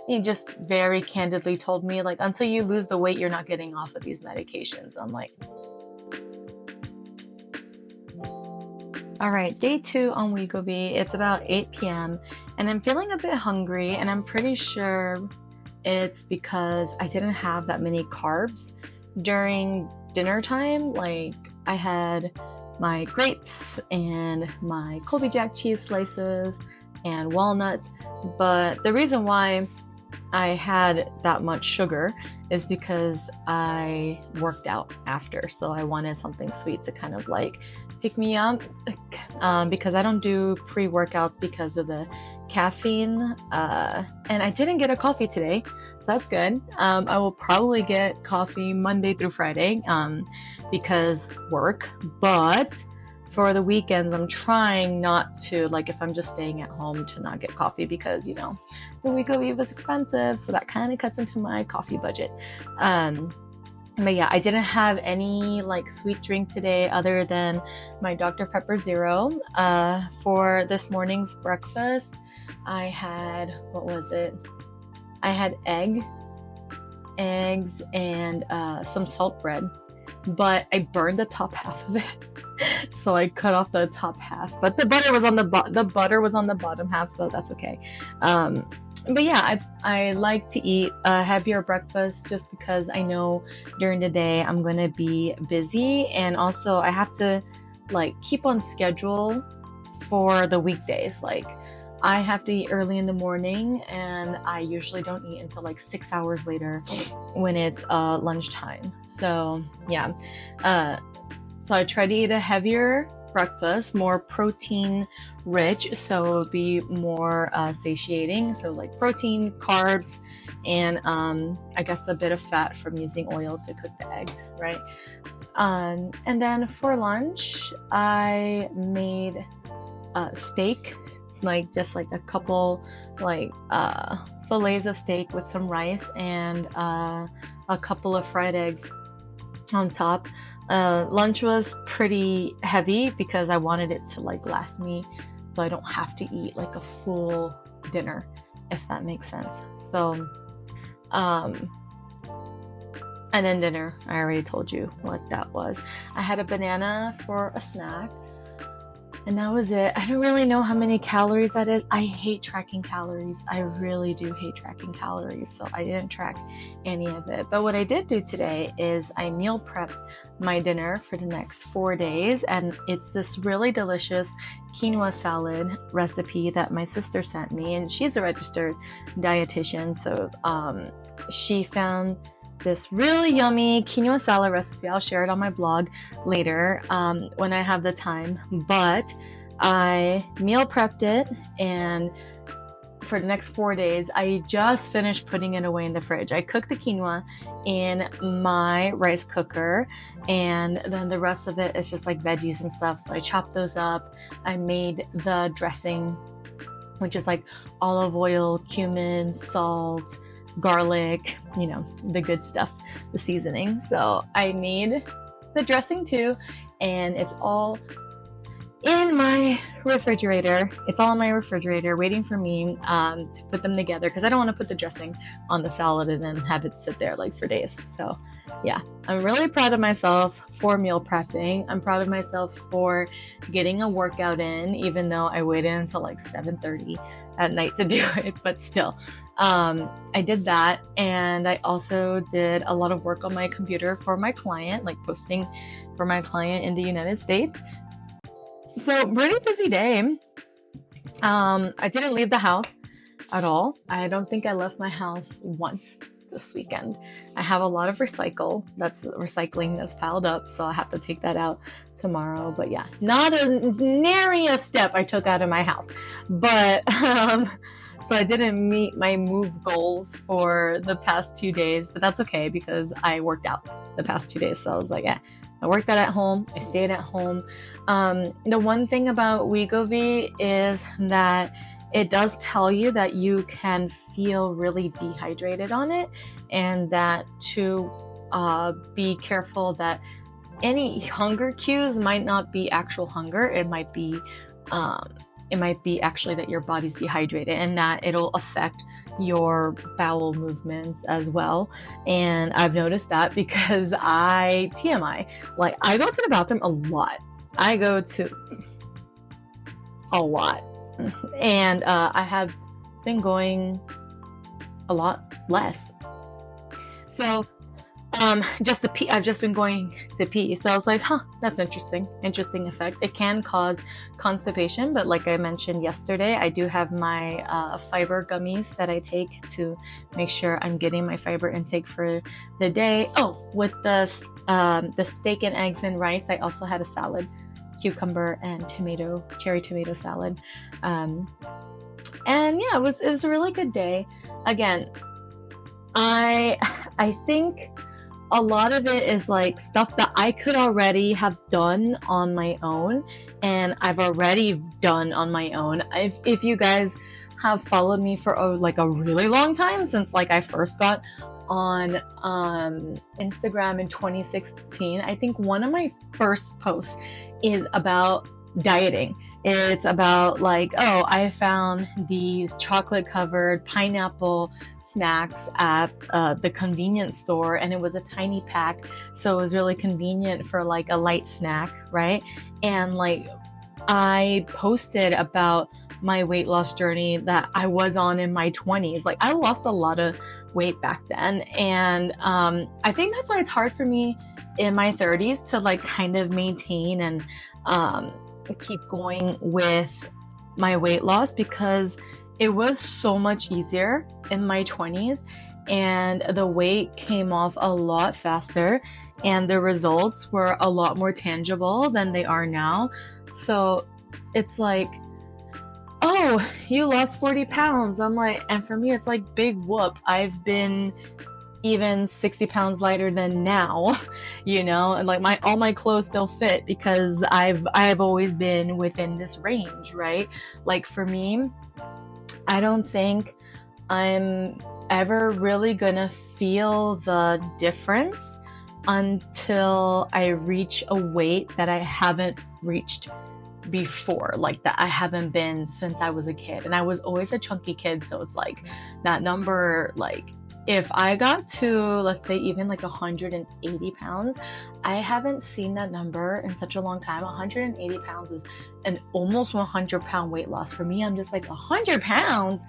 he just very candidly told me, like, until you lose the weight, you're not getting off of these medications. I'm like, all right, day 2 on Wegovy. It's about 8 p.m. and I'm feeling a bit hungry, and I'm pretty sure it's because I didn't have that many carbs during dinner time. Like, I had my grapes and my Colby Jack cheese slices and walnuts, but the reason why I had that much sugar is because I worked out after, so I wanted something sweet to kind of like pick me up, because I don't do pre-workouts because of the caffeine, and I didn't get a coffee today, so that's good. I will probably get coffee Monday through Friday because work, but for the weekends, I'm trying not to, like, if I'm just staying at home, to not get coffee because, the Wegovy is expensive, so that kind of cuts into my coffee budget. But yeah, I didn't have any like sweet drink today other than my Dr. Pepper Zero. For this morning's breakfast, I had, what was it? I had eggs, and some salt bread, but I burned the top half of it. So I cut off the top half, but the butter was on the bottom half, so that's okay. But yeah, I like to eat a heavier breakfast just because I know during the day I'm going to be busy, and also I have to like keep on schedule for the weekdays. Like, I have to eat early in the morning, and I usually don't eat until like 6 hours later when it's lunchtime. So yeah, so I try to eat a heavier breakfast, more protein rich, so it'll be more satiating. So like protein, carbs, and I guess a bit of fat from using oil to cook the eggs, right? And then for lunch, I made steak, like just like a couple like fillets of steak with some rice and a couple of fried eggs on top. Lunch was pretty heavy because I wanted it to like last me so I don't have to eat like a full dinner, if that makes sense. So and then dinner, I already told you what that was. I had a banana for a snack, and that was it. I don't really know how many calories that is. I hate tracking calories. I really do hate tracking calories, so I didn't track any of it. But what I did do today is I meal prepped my dinner for the next 4 days, and it's this really delicious quinoa salad recipe that my sister sent me, and she's a registered dietitian, so she found this really yummy quinoa salad recipe. I'll share it on my blog later when I have the time, but I meal prepped it, and for the next 4 days, I just finished putting it away in the fridge. I cooked the quinoa in my rice cooker, and then the rest of it is just like veggies and stuff. So I chopped those up. I made the dressing, which is like olive oil, cumin, salt, garlic, the good stuff, the seasoning. So I made the dressing too, and it's all in my refrigerator. It's all in my refrigerator waiting for me to put them together, because I don't want to put the dressing on the salad and then have it sit there like for days. So yeah, I'm really proud of myself for meal prepping. I'm proud of myself for getting a workout in, even though I waited until like 7:30 at night to do it, but still. I did that, and I also did a lot of work on my computer for my client, like posting for my client in the United States. So pretty busy day. I didn't leave the house at all. I don't think I left my house once this weekend. I have a lot of recycling that's piled up, so I have to take that out tomorrow. But yeah, not nary a step I took out of my house. But so I didn't meet my move goals for the past 2 days, but that's okay because I worked out the past 2 days. So I was like, yeah, I worked out at home. I stayed at home. The one thing about Wegovy is that it does tell you that you can feel really dehydrated on it, and that to be careful that any hunger cues might not be actual hunger. It might be actually that your body's dehydrated, and that it'll affect your bowel movements as well. And I've noticed that because TMI, like I go to the bathroom a lot. I go to a lot. And I have been going a lot less. So just the pee, I've just been going to pee. So I was like, that's interesting effect. It can cause constipation, but like I mentioned yesterday, I do have my fiber gummies that I take to make sure I'm getting my fiber intake for the day. Oh, with the steak and eggs and rice, I also had a salad, cucumber and cherry tomato salad. And yeah, it was a really good day. Again, I think a lot of it is like stuff that I could already have done on my own, and I've already done on my own. If you guys have followed me for a really long time, since like I first got on Instagram in 2016, I think one of my first posts is about dieting. It's about like, oh, I found these chocolate covered pineapple snacks at the convenience store, and it was a tiny pack, so it was really convenient for like a light snack, right? And like I posted about my weight loss journey that I was on in my 20s. Like I lost a lot of weight back then, and I think that's why it's hard for me in my 30s to like kind of maintain and keep going with my weight loss, because it was so much easier in my 20s and the weight came off a lot faster and the results were a lot more tangible than they are now. So it's like, oh, you lost 40 pounds. I'm like, and for me, it's like big whoop. I've been even 60 pounds lighter than now, you know, and like all my clothes still fit because I've always been within this range, right? Like for me, I don't think I'm ever really gonna feel the difference until I reach a weight that I haven't reached before, like that I haven't been since I was a kid. And I was always a chunky kid, so it's like that number, like if I got to, let's say, even like 180 pounds, I haven't seen that number in such a long time. 180 pounds is an almost 100 pound weight loss. For me, I'm just like, 100 pounds?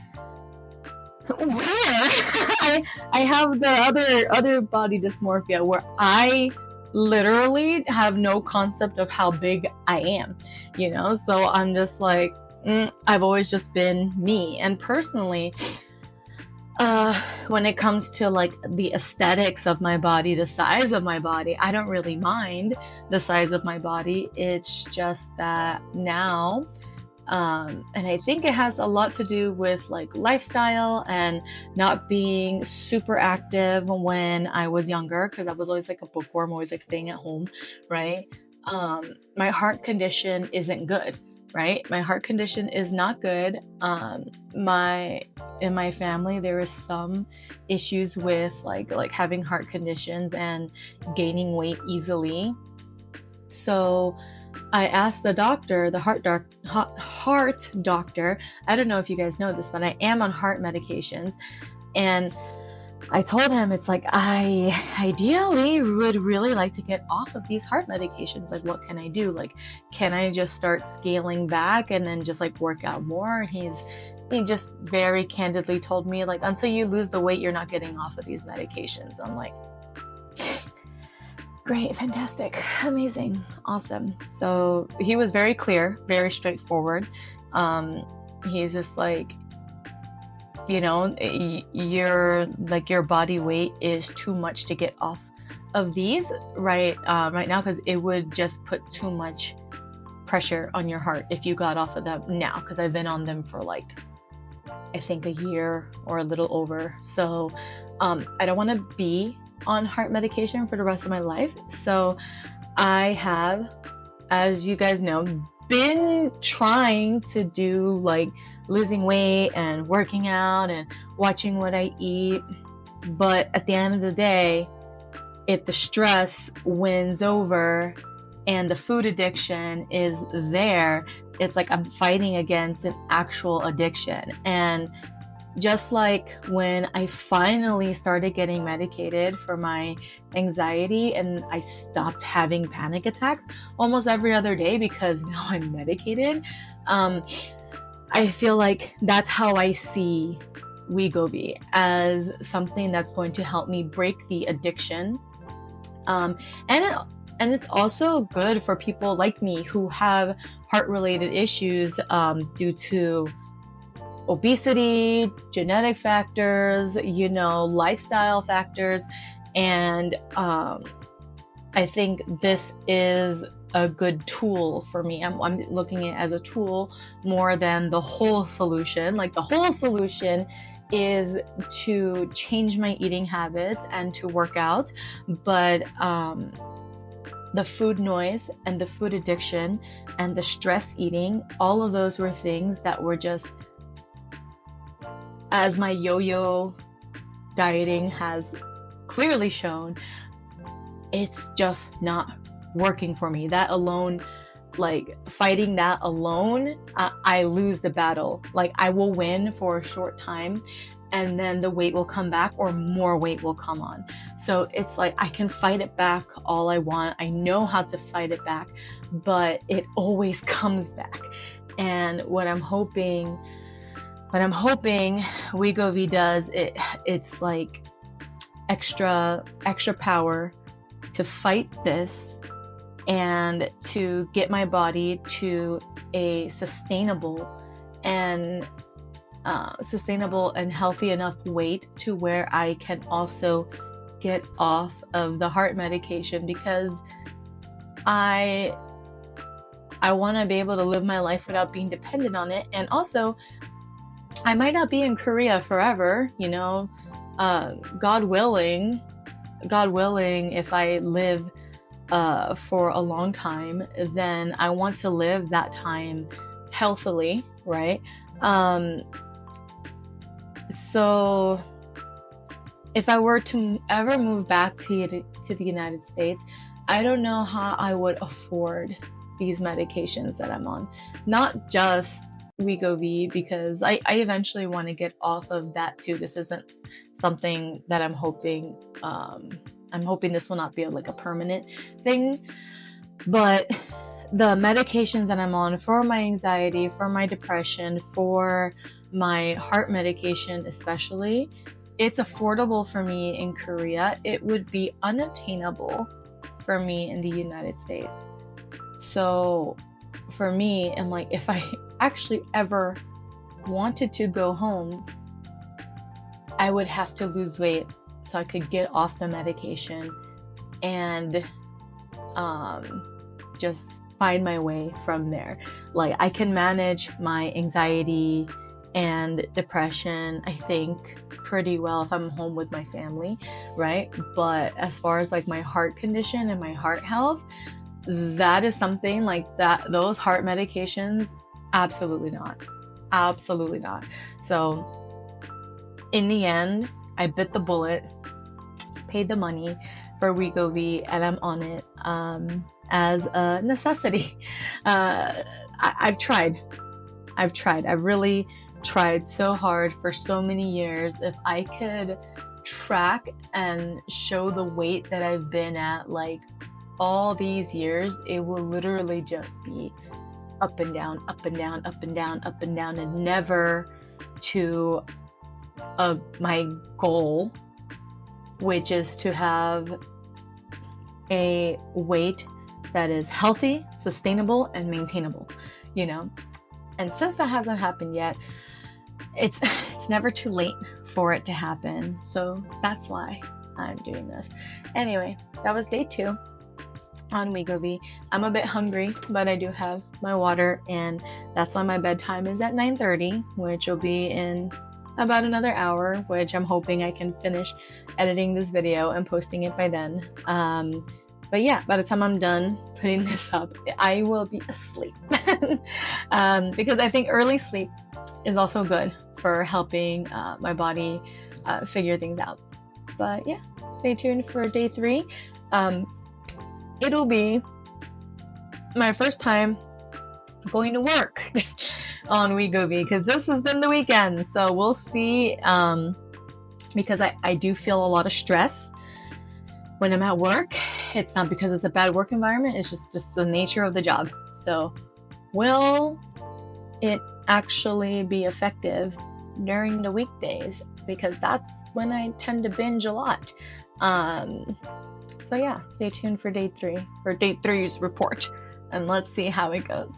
Where? I have the other body dysmorphia where I literally have no concept of how big I am, you know? So I'm just like, I've always just been me. And personally, when it comes to like the aesthetics of my body, the size of my body, I don't really mind the size of my body. It's just that now, and I think it has a lot to do with like lifestyle and not being super active when I was younger, because I was always like a bookworm, always like staying at home, right? My heart condition isn't good. Right? My heart condition is not good. In my family, there is some issues with like having heart conditions and gaining weight easily. So I asked the doctor, the heart doctor, I don't know if you guys know this, but I am on heart medications. And I told him, it's like, I ideally would really like to get off of these heart medications. Like, what can I do? Like, can I just start scaling back and then just like work out more? He just very candidly told me, like, until you lose the weight, you're not getting off of these medications. I'm like, great, fantastic, amazing, awesome. So he was very clear, very straightforward. He's just like, you know, your body weight is too much to get off of these right now, because it would just put too much pressure on your heart if you got off of them now, because I've been on them for like, I think a year or a little over. So I don't want to be on heart medication for the rest of my life. So I have, as you guys know, been trying to do like losing weight and working out and watching what I eat. But at the end of the day, if the stress wins over and the food addiction is there, it's like I'm fighting against an actual addiction. And just like when I finally started getting medicated for my anxiety and I stopped having panic attacks almost every other day because now I'm medicated, I feel like that's how I see Wegovy, as something that's going to help me break the addiction. And it's also good for people like me who have heart-related issues due to obesity, genetic factors, lifestyle factors. And I think this is a good tool for me. I'm looking at it as a tool more than the whole solution. Like, the whole solution is to change my eating habits and to work out. But the food noise and the food addiction and the stress eating, all of those were things that were just, as my yo-yo dieting has clearly shown, it's just not working for me. That alone, like fighting that alone, I lose the battle. Like, I will win for a short time and then the weight will come back or more weight will come on. So it's like, I can fight it back all I want. I know how to fight it back, but it always comes back. And what I'm hoping Wegovy does, it's like extra power to fight this and to get my body to a sustainable and healthy enough weight to where I can also get off of the heart medication, because I want to be able to live my life without being dependent on it. And also, I might not be in Korea forever, God willing, if I live for a long time, then I want to live that time healthily, right? So if I were to ever move back to the United States, I don't know how I would afford these medications that I'm on. Not just Wegovy, because I eventually want to get off of that too. This isn't something that I'm hoping this will not be a permanent thing. But the medications that I'm on for my anxiety, for my depression, for my heart medication especially, it's affordable for me in Korea. It would be unattainable for me in the United States. So for me, I'm like, if I actually ever wanted to go home, I would have to lose weight so I could get off the medication and just find my way from there. Like, I can manage my anxiety and depression, I think, pretty well if I'm home with my family, right? But as far as my heart condition and my heart health, that is something that, those heart medications, absolutely not. So in the end, I bit the bullet, paid the money for Wegovy, and I'm on it as a necessity. I've tried. I've really tried so hard for so many years. If I could track and show the weight that I've been at all these years, it will literally just be up and down, up and down, up and down, up and down, and never to my goal, which is to have a weight that is healthy, sustainable, and maintainable, And since that hasn't happened yet, it's never too late for it to happen. So that's why I'm doing this. Anyway, that was day 2 on Wegovy. I'm a bit hungry, but I do have my water, and that's why my bedtime is at 9:30, which will be in about another hour, which I'm hoping I can finish editing this video and posting it by then. But yeah, by the time I'm done putting this up, I will be asleep. Because I think early sleep is also good for helping my body figure things out. But yeah, stay tuned for day 3. It'll be my first time going to work. on Wegovy because this has been the weekend. So we'll see. Because I do feel a lot of stress when I'm at work. It's not because it's a bad work environment. It's just the nature of the job. So will it actually be effective during the weekdays? Because that's when I tend to binge a lot. So yeah, stay tuned for day 3 or day 3's report, and let's see how it goes.